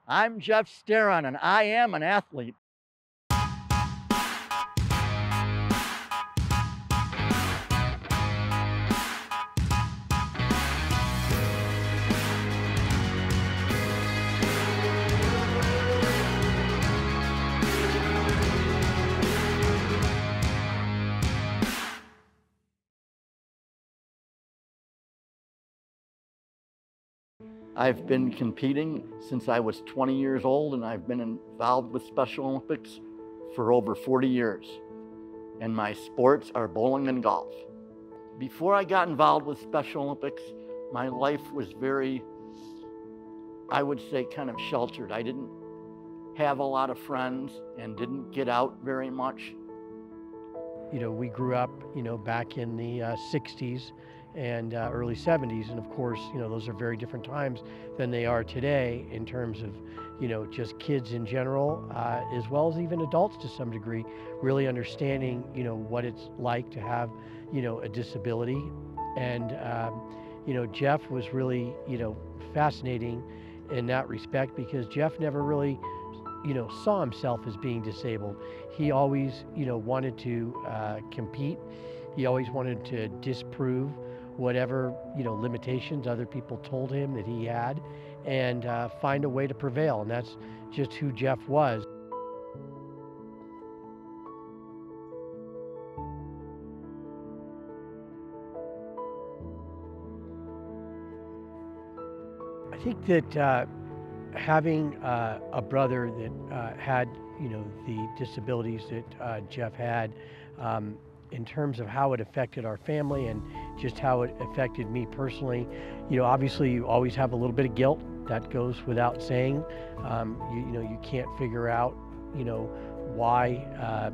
I'm Jeff Steron, and I am an athlete. I've been competing since I was 20 years old, and I've been involved with Special Olympics for over 40 years. And my sports are bowling and golf. Before I got involved with Special Olympics, my life was very, I would say, kind of sheltered. I didn't have a lot of friends and didn't get out very much. You know, we grew up, back in the 60s and early 70s. And of course, those are very different times than they are today in terms of, just kids in general, as well as even adults to some degree, really understanding, what it's like to have, a disability. And, Jeff was really, fascinating in that respect because Jeff never really saw himself as being disabled. He always, wanted to compete. He always wanted to disprove whatever, limitations other people told him that he had and find a way to prevail. And that's just who Jeff was. I think that having a brother that had, the disabilities that Jeff had, in terms of how it affected our family and just how it affected me personally, obviously you always have a little bit of guilt. That goes without saying. You can't figure out, why,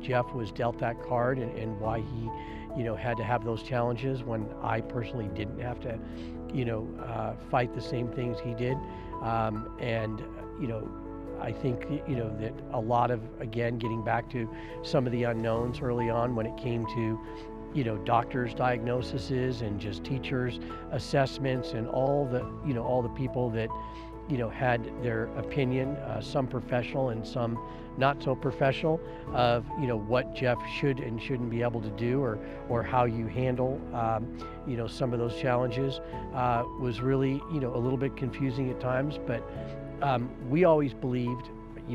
Jeff was dealt that card and why he, had to have those challenges when I personally didn't have to, fight the same things he did. And, I think, that a lot of, again, getting back to some of the unknowns early on when it came to, doctors' diagnoses and just teachers' assessments and all the people that, had their opinion, some professional and some not so professional, of, what Jeff should and shouldn't be able to do or how you handle, some of those challenges, was really, a little bit confusing at times. But we always believed,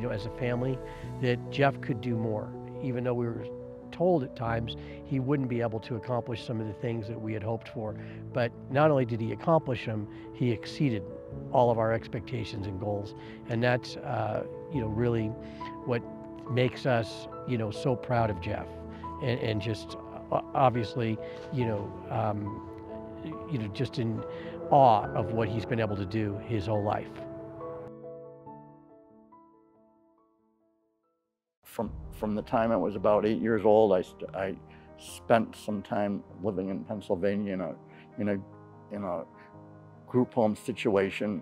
as a family, that Jeff could do more, even though we were told at times he wouldn't be able to accomplish some of the things that we had hoped for. But not only did he accomplish them, he exceeded all of our expectations and goals. And that's, really what makes us, so proud of Jeff and just obviously, just in awe of what he's been able to do his whole life. From the time I was about 8 years old, I spent some time living in Pennsylvania in a group home situation.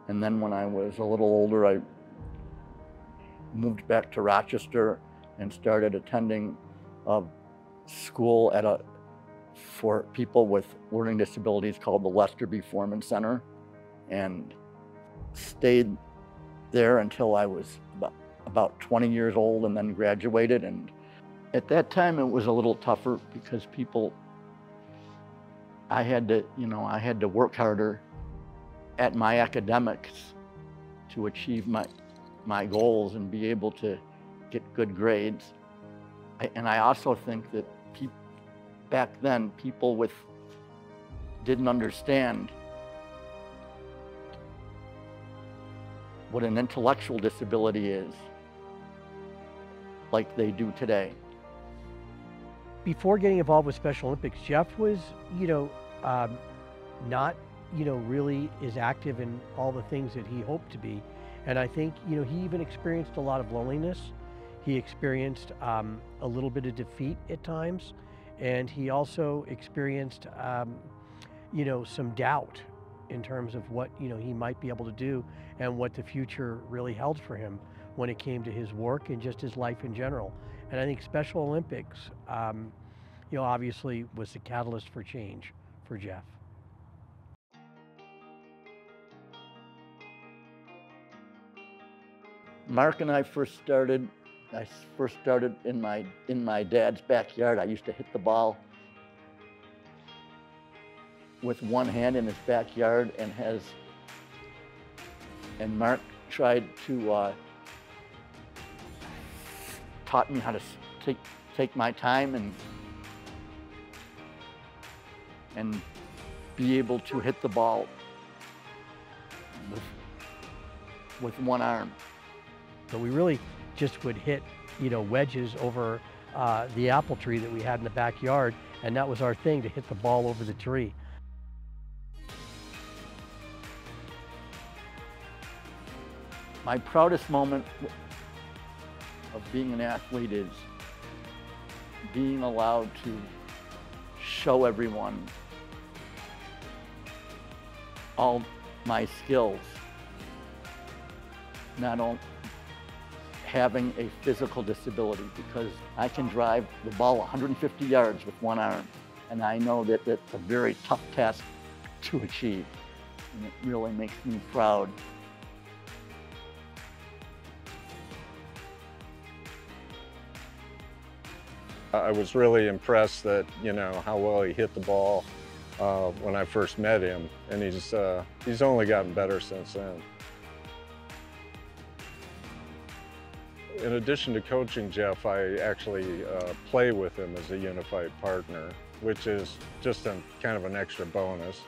And then when I was a little older, I moved back to Rochester and started attending a school for people with learning disabilities called the Lester B. Foreman Center, and stayed there until I was about 20 years old and then graduated. And at that time it was a little tougher because I had to work harder at my academics to achieve my goals and be able to get good grades. And I also think that back then people didn't understand what an intellectual disability is like they do today. Before getting involved with Special Olympics, Jeff was, not, really as active in all the things that he hoped to be. And I think, he even experienced a lot of loneliness. He experienced a little bit of defeat at times. And he also experienced, some doubt in terms of what, he might be able to do and what the future really held for him when it came to his work and just his life in general. And I think Special Olympics, obviously was the catalyst for change for Jeff. Mark and I first started in my dad's backyard. I used to hit the ball with one hand in his backyard, and Mark tried to taught me how to take my time and be able to hit the ball with one arm. So we really just would hit, wedges over the apple tree that we had in the backyard, and that was our thing, to hit the ball over the tree. My proudest moment of being an athlete is being allowed to show everyone all my skills, not only having a physical disability, because I can drive the ball 150 yards with one arm, and I know that that's a very tough task to achieve, and it really makes me proud. I was really impressed that, how well he hit the ball when I first met him, and he's only gotten better since then. In addition to coaching Jeff, I actually play with him as a unified partner, which is just kind of an extra bonus.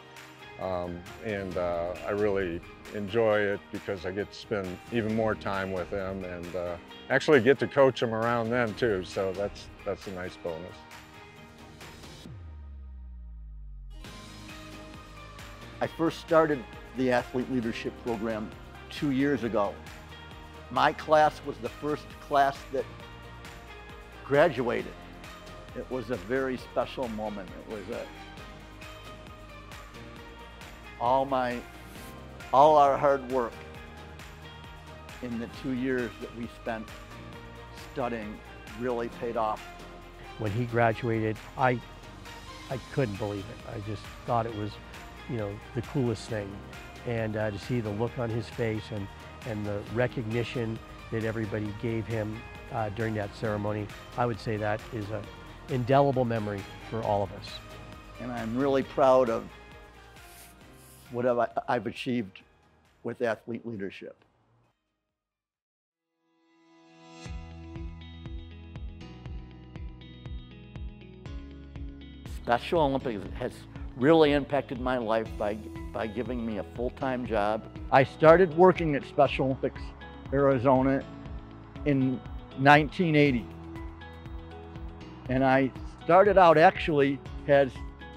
And I really enjoy it because I get to spend even more time with him, and actually get to coach him around then too, so that's a nice bonus. I first started the athlete leadership program 2 years ago. My class was the first class that graduated. It was a very special moment. It was all our hard work in the 2 years that we spent studying really paid off. When he graduated, I couldn't believe it. I just thought it was, the coolest thing. And to see the look on his face and the recognition that everybody gave him during that ceremony, I would say that is an indelible memory for all of us. And I'm really proud of what I've achieved with athlete leadership. Special Olympics has really impacted my life by giving me a full-time job. I started working at Special Olympics Arizona in 1980. And I started out actually as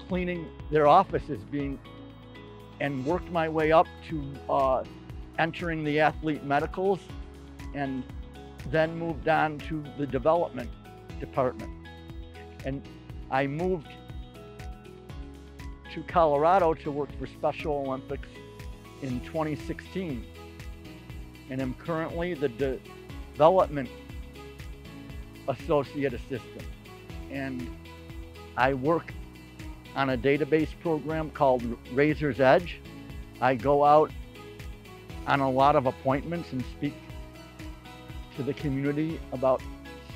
cleaning their offices and worked my way up to entering the athlete medicals, and then moved on to the development department. And I moved to Colorado to work for Special Olympics in 2016. And I'm currently the development associate assistant. And I work on a database program called Razor's Edge. I go out on a lot of appointments and speak to the community about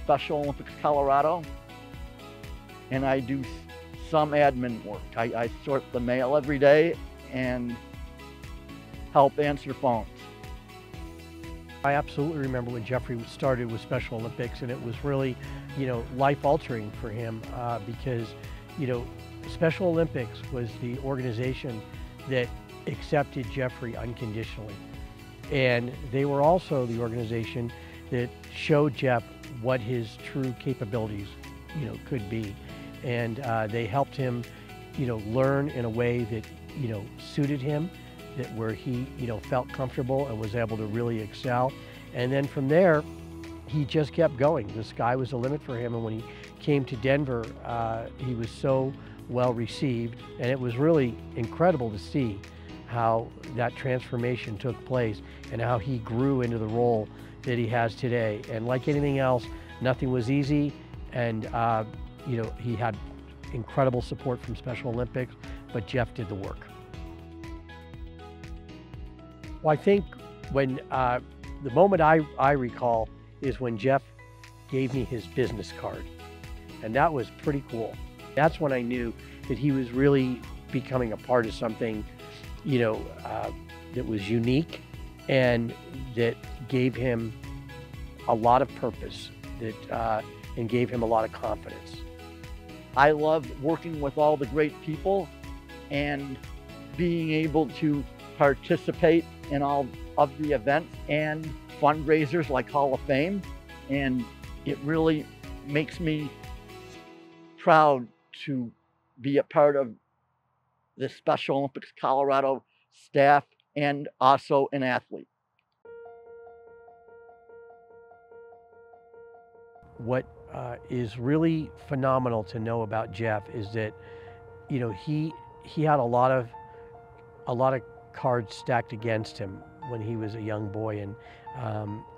Special Olympics Colorado. And I do some admin work. I sort the mail every day and help answer phones. I absolutely remember when Jeffrey started with Special Olympics, and it was really, life-altering for him because, Special Olympics was the organization that accepted Jeffrey unconditionally. And they were also the organization that showed Jeff what his true capabilities, could be. And they helped him, learn in a way that, suited him, where he, felt comfortable and was able to really excel. And then from there, he just kept going. The sky was the limit for him. And when he came to Denver, he was so well received. And it was really incredible to see how that transformation took place and how he grew into the role that he has today. And like anything else, nothing was easy. And, he had incredible support from Special Olympics, but Jeff did the work. Well, I think when The moment I recall is when Jeff gave me his business card. And that was pretty cool. That's when I knew that he was really becoming a part of something, that was unique and that gave him a lot of purpose, and gave him a lot of confidence. I love working with all the great people and being able to participate in all of the events and fundraisers like Hall of Fame. And it really makes me proud to be a part of the Special Olympics Colorado staff and also an athlete. What is really phenomenal to know about Jeff is that, he had a lot of cards stacked against him when he was a young boy,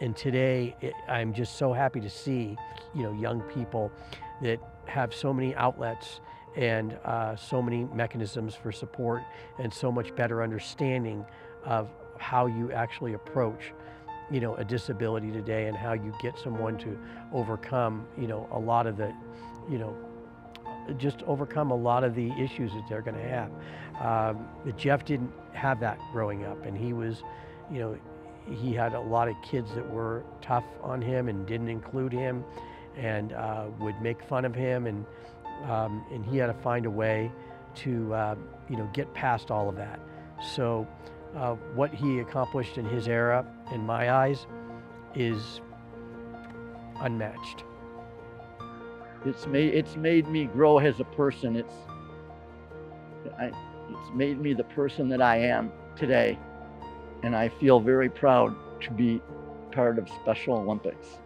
and today I'm just so happy to see, young people that have so many outlets and so many mechanisms for support and so much better understanding of how you actually approach a disability today and how you get someone to overcome a lot of the just overcome a lot of the issues that they're going to have. Jeff didn't have that growing up, and he was he had a lot of kids that were tough on him and didn't include him and would make fun of him, and he had to find a way to get past all of that. So what he accomplished in his era, in my eyes, is unmatched. It's made me grow as a person. It's made me the person that I am today, and I feel very proud to be part of Special Olympics.